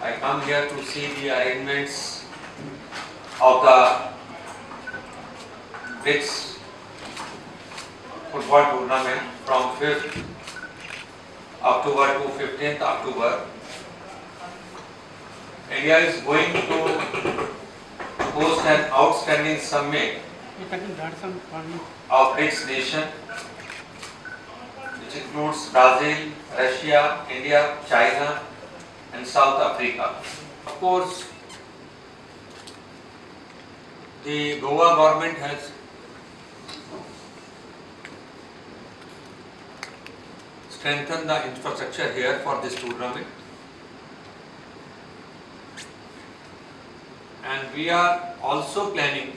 I come here to see the arrangements of the BRICS football tournament from 5th October to 15th October. India is going to host an outstanding summit of BRICS nations, which includes Brazil, Russia, India, China and South Africa. Of course, the Goa government has strengthened the infrastructure here for this tournament, and we are also planning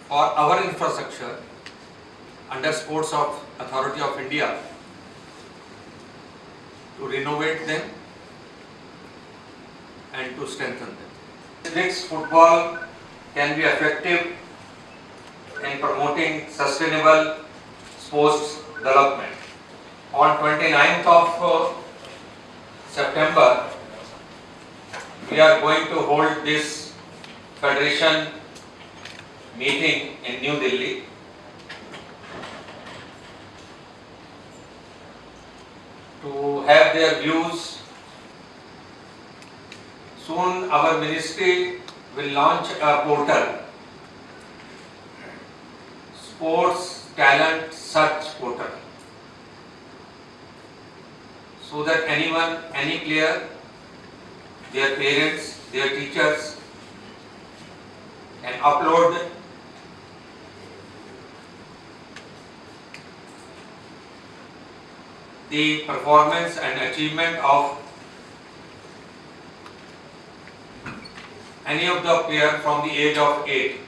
for our infrastructure under Sports Authority of India to renovate them and to strengthen them. BRICS football can be effective in promoting sustainable sports development. On 29th of September, we are going to hold this Federation meeting in New Delhi. To have their views. Soon our ministry will launch a portal, Sports Talent Search Portal, so that anyone, any player, their parents, their teachers can upload the performance and achievement of any of the player from the age of 8.